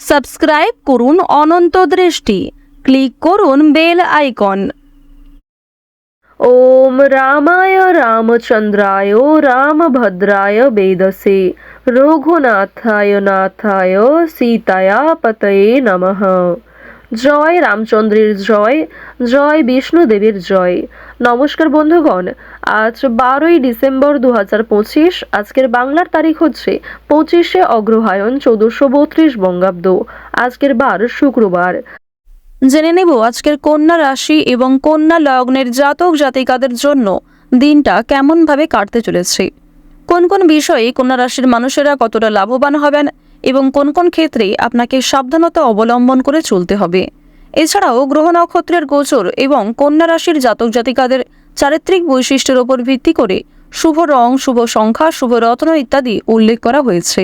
Subscribe করুন অনন্ত দৃষ্টি, click করুন বেল আইকন। ओम रामाय रामचंद्राय रामभद्राय वेदसे रघुनाथाय नाथाय सीताया पतये नमः। জয় রামচন্দ্রের জয়, জয় বিষ্ণু দেবীর জয়। নমস্কার বন্ধুগণ, আজ 12ই ডিসেম্বর 2025। আজকের বাংলার তারিখ হচ্ছে 25শে অগ্রহায়ণ 1432 বঙ্গাব্দ। আজকের বার শুক্রবার। জেনে নেব আজকের কন্যা রাশি এবং কন্যা লগ্নের জাতক জাতিকাদের জন্য দিনটা কেমনভাবে কাটতে চলেছে, কোন কোন বিষয়ে কন্যা রাশির মানুষেরা কতটা লাভবান হবেন এবং কোন কোন ক্ষেত্রে আপনাকে সাবধানতা অবলম্বন করে চলতে হবে। এছাড়াও গ্রহ নক্ষত্রের গোচর এবং কন্যা রাশির জাতক জাতিকাদের চারিত্রিক বৈশিষ্ট্যের উপর ভিত্তি করে শুভ রং, শুভ সংখ্যা, শুভ রত্ন ইত্যাদি উল্লেখ করা হয়েছে।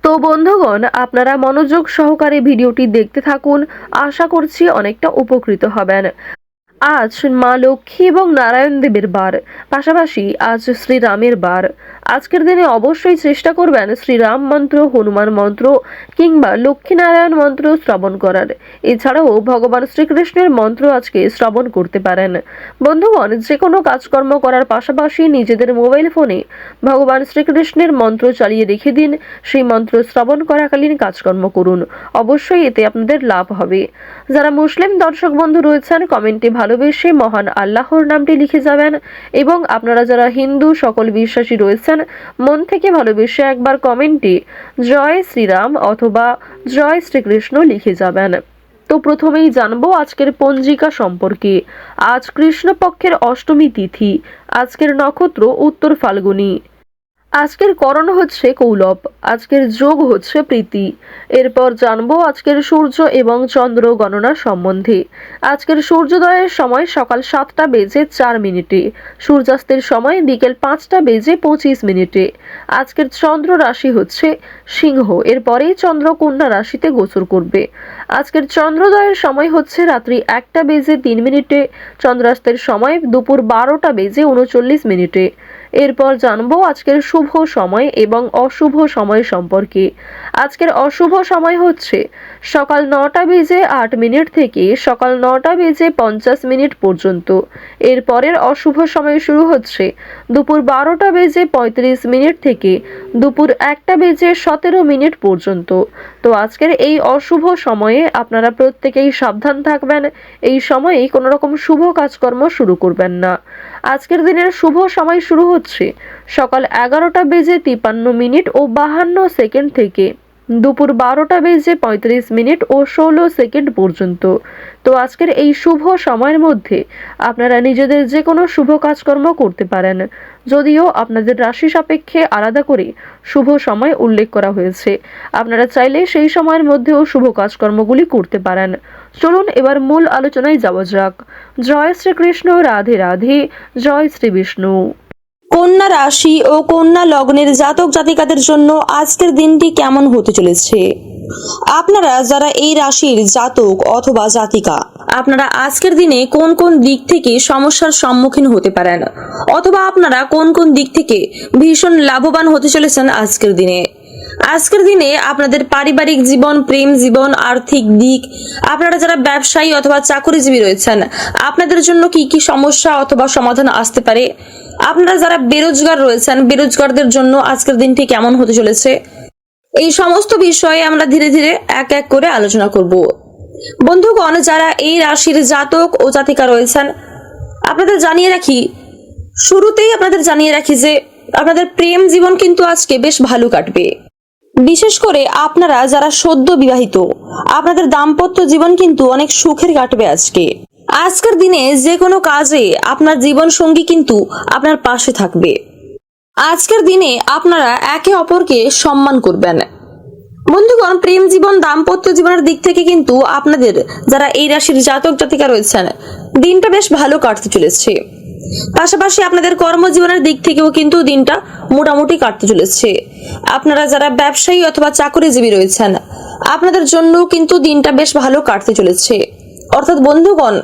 তো বন্ধুগণ, আপনারা মনোযোগ সহকারে ভিডিওটি দেখতে থাকুন, আশা করছি অনেকটা উপকৃত হবেন। আজ মা লক্ষ্মী এবং নারায়ণ দেবের বার, পাশাপাশি আজ শ্রীরামের বার। আজকের দিনে অবশ্যই চেষ্টা করবেন শ্রীরাম মন্ত্র, হনুমান মন্ত্র কিংবা লক্ষ্মীনারায়ণ মন্ত্র শ্রবণ করার। এছাড়াও ভগবান শ্রীকৃষ্ণের মন্ত্র আজকে শ্রবণ করতে পারেন। বন্ধুগণ, যে কোনো কাজকর্ম করার পাশাপাশি নিজেদের মোবাইল ফোনে ভগবান শ্রীকৃষ্ণের মন্ত্র চালিয়ে রেখে দিন। সেই মন্ত্র শ্রবণ করাকালীন কাজকর্ম করুন, অবশ্যই এতে আপনাদের লাভ হবে। যারা মুসলিম দর্শক বন্ধু রয়েছেন, কমেন্টে ভালোবেসে মহান আল্লাহর নামটি লিখে যাবেন এবং আপনারা যারা হিন্দু সকল বিশ্বাসী রয়েছেন, মন থেকে ভালোবেসে একবার কমেন্টে জয় শ্রীরাম অথবা জয় শ্রীকৃষ্ণ লিখে যাবেন। তো প্রথমেই জানবো আজকের পঞ্জিকা সম্পর্কে। আজ কৃষ্ণপক্ষের অষ্টমী তিথি। আজকের নক্ষত্র উত্তর ফাল্গুনী। আজকের করণ হচ্ছে কৌলব। আজকের যোগ হচ্ছে প্রীতি। এরপর জানবো আজকের সূর্য এবং চন্দ্র গণনা সম্বন্ধে। আজকের সূর্যোদয়ের সময় সকাল 7টা বেজে 4 মিনিটে, সূর্যাস্তের সময় বিকেল 5টা বেজে 25 মিনিটে। আজকের চন্দ্র রাশি হচ্ছে সিংহ। এরপরেই চন্দ্র কন্যা রাশিতে গোচর করবে। আজকের চন্দ্রোদয়ের সময় হচ্ছে রাত্রি 1টা বেজে 3 মিনিটে, চন্দ্রাস্তের সময় দুপুর 12টা বেজে 39 মিনিটে। এরপর জানবো আজকের শুভ সময় এবং অশুভ সময় সম্পর্কে। আজকের অশুভ সময় হচ্ছে সকাল 9টা বেজে 8 মিনিট থেকে সকাল 9টা বেজে 50 মিনিট পর্যন্ত। এরপরের অশুভ সময় শুরু হচ্ছে দুপুর 12টা বেজে 35 মিনিট থেকে দুপুর 1টা বেজে 17 মিনিট পর্যন্ত। তো আজকের এই অশুভ সময়ে আপনারা প্রত্যেকেই সাবধান থাকবেন। এই সময়ে কোনো রকম শুভ কাজকর্ম শুরু করবেন না। আজকের দিনের শুভ সময় শুরু হচ্ছে সকাল 11টা বেজে 53 মিনিট ও 52 সেকেন্ড থেকে দুপুর 12টা বেজে 35 মিনিট ও 16 সেকেন্ড পর্যন্ত। তো আজকের এই শুভ সময়ের মধ্যে আপনারা নিজেদের যে কোনো শুভ কাজকর্ম করতে পারেন, যদিও আপনাদের রাশি সাপেক্ষে আলাদা করে শুভ সময় উল্লেখ করা হয়েছে। আপনারা চাইলে সেই সময়ের মধ্যেও শুভ কাজকর্মগুলি করতে পারেন। চলুন এবার মূল আলোচনায় যাওয়া যাক। জয় শ্রীকৃষ্ণ, রাধে রাধে, জয় শ্রী বিষ্ণু। কন্যা রাশি ও কন্যা লগ্নের জাতক জাতিকাদের জন্য আজকের দিনটি কেমন হতে চলেছে। আপনারা যারা এই রাশির জাতক অথবা জাতিকা, আপনারা আজকের দিনে কোন কোন দিক থেকে সমস্যার সম্মুখীন হতে পারেন অথবা আপনারা কোন কোন দিক থেকে ভীষণ লাভবান হতে চলেছেন আজকের দিনে। আজকের দিনে আপনাদের পারিবারিক জীবন, প্রেম জীবন, আর্থিক দিক, আপনারা যারা ব্যবসায়ী অথবা চাকরিজীবী রয়েছেন, আপনাদের জন্য কি কি সমস্যা অথবা সমাধান আসতে পারে। আপনারা যারা বেরোজগার রয়েছেন, বেরোজগারদের জন্য আজকের দিনটি কেমন হতে চলেছে, এই সমস্ত বিষয়ে আমরা ধীরে ধীরে এক এক করে আলোচনা করব। বন্ধুগণ, যারা এই রাশির জাতক ও জাতিকা রয়েছেন, আপনাদের জানিয়ে রাখি যে আপনাদের প্রেম জীবন কিন্তু আজকে বেশ ভালো কাটবে। বিশেষ করে আপনারা যারা সদ্য বিবাহিত, আপনাদের দাম্পত্য জীবন কিন্তু অনেক সুখের কাটবে আজকে। আজকের দিনে যে কোনো কাজে আপনার জীবন সঙ্গী কিন্তু আপনার পাশে থাকবে। আজকের দিনে আপনারা একে অপরকে সম্মান করবেন। বন্ধুগণ, প্রেম জীবন, দাম্পত্য জীবনের দিক থেকে কিন্তু আপনাদের যারা এই রাশির জাতক জাতিকা রয়েছেন, দিনটা বেশ ভালো কাটতে চলেছে। পাশাপাশি আপনাদের কর্মজীবনের দিক থেকেও কিন্তু দিনটা মোটামুটি কাটতে চলেছে। আপনারা যারা ব্যবসায়ী অথবা চাকরিজীবী রয়েছেন, আপনাদের জন্য কিন্তু দিনটা বেশ ভালো কাটতে চলেছে। অর্থাৎ বন্ধুগণ,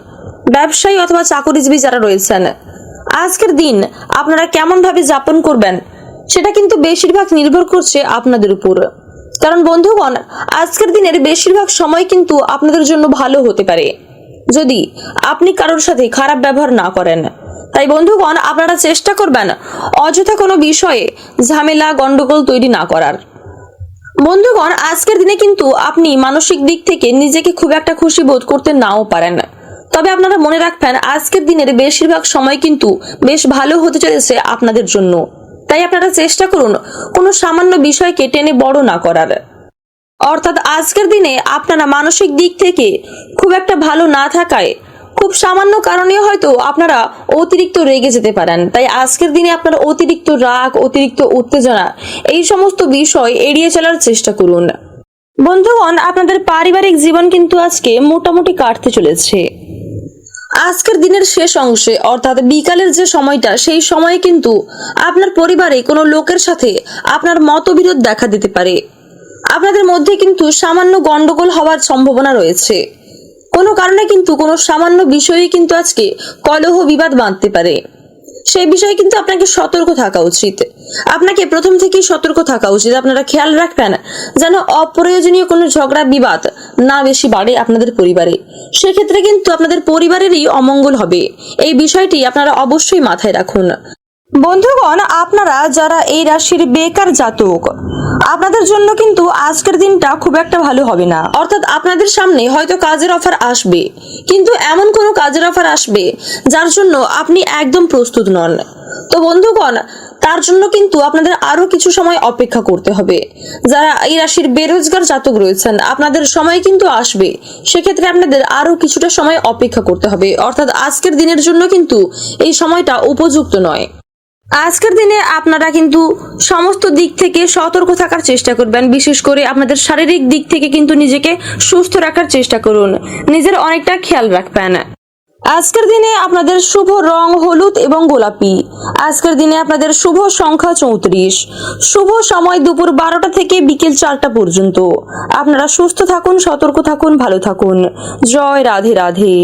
ব্যবসায়ী অথবা চাকরিজীবী যারা রয়েছেন, আজকের দিন আপনারা কেমন ভাবে যাপন করবেন সেটা কিন্তু বেশিরভাগ নির্ভর করছে আপনাদের উপর। কারণ বন্ধুগণ, আজকের দিনের বেশিরভাগ সময় কিন্তু আপনাদের জন্য ভালো হতে পারে যদি আপনি কারোর সাথে খারাপ ব্যবহার না করেন। তাই বন্ধুগণ, আপনারা চেষ্টা করবেন অযথা কোনো বিষয়ে ঝামেলা গন্ডগোল তৈরি না করার। বন্ধুগণ, আজকের দিনে কিন্তু আপনি মানসিক দিক থেকে নিজেকে খুব একটা খুশি বোধ করতে নাও পারেন, তবে আপনারা মনে রাখবেন আজকের দিনের বেশিরভাগ সময় কিন্তু বেশ ভালো হতে চলেছে আপনাদের জন্য। তাই আপনারা চেষ্টা করুন কোনো সামান্য বিষয়কে টেনে বড় না করার। অর্থাৎ আজকের দিনে আপনারা মানসিক দিক থেকে খুব একটা ভালো না থাকায় খুব সামান্য কারণে হয়তো আপনারা অতিরিক্ত রেগে যেতে পারেন। তাই আজকের দিনে আপনারা অতিরিক্ত রাগ, অতিরিক্ত উত্তেজনা এই সমস্ত বিষয় এড়িয়ে চলার চেষ্টা করুন। বন্ধুগণ, আপনাদের পারিবারিক জীবন কিন্তু আজকে মোটামুটি কাটতে চলেছে। আজকের দিনের শেষ অংশে অর্থাৎ বিকালের যে সময়টা, সেই সময়ে কিন্তু আপনার পরিবারে কোনো লোকের সাথে আপনার মতবিরোধ দেখা দিতে পারে। আপনাদের মধ্যে কিন্তু সামান্য গন্ডগোল হওয়ার সম্ভাবনা রয়েছে। কোনো কারণে কিন্তু কোনো সামান্য বিষয়ে কিন্তু আজকে কলহ বিবাদ বাঁধতে পারে। সেই বিষয়ে কিন্তু আপনাকে সতর্ক থাকা উচিত। আপনাকে প্রথম থেকেই সতর্ক থাকা উচিত। আপনারা খেয়াল রাখবেন যেন অপ্রয়োজনীয় কোনো ঝগড়া বিবাদ না বেশি বাড়ে আপনাদের পরিবারে। সেক্ষেত্রে কিন্তু আপনাদের পরিবারেরই অমঙ্গল হবে। এই বিষয়টি আপনারা অবশ্যই মাথায় রাখুন। বন্ধুগণ, আপনারা যারা এই রাশির বেকার জাতক, আপনাদের জন্য কিন্তু আজকের দিনটা খুব একটা ভালো হবে না। অর্থাৎ আপনাদের সামনে হয়তো কাজের অফার আসবে, কিন্তু এমন কোনো কাজের অফার আসবে যার জন্য আপনি একদম প্রস্তুত নন। তো বন্ধুগণ, তার জন্য কিন্তু আপনাদের আরো কিছু সময় অপেক্ষা করতে হবে। যারা এই রাশির বেরোজগার জাতক রয়েছেন, আপনাদের সময় কিন্তু আসবে, সেক্ষেত্রে আপনাদের আরো কিছুটা সময় অপেক্ষা করতে হবে। অর্থাৎ আজকের দিনের জন্য কিন্তু এই সময়টা উপযুক্ত নয়। আজকের দিনে আপনারা কিন্তু সমস্ত দিক থেকে সতর্ক থাকার চেষ্টা করবেন। বিশেষ করে আপনাদের শারীরিক দিক থেকে কিন্তু নিজেকে সুস্থ রাখার চেষ্টা করুন, নিজের অনেকটা খেয়াল রাখবেন। আজকের দিনে আপনাদের শুভ রং হলুদ এবং গোলাপি। আজকের দিনে আপনাদের শুভ সংখ্যা 34। শুভ সময় দুপুর 12টা থেকে বিকেল 4টা পর্যন্ত। আপনারা সুস্থ থাকুন, সতর্ক থাকুন, ভালো থাকুন। জয় রাধে রাধে।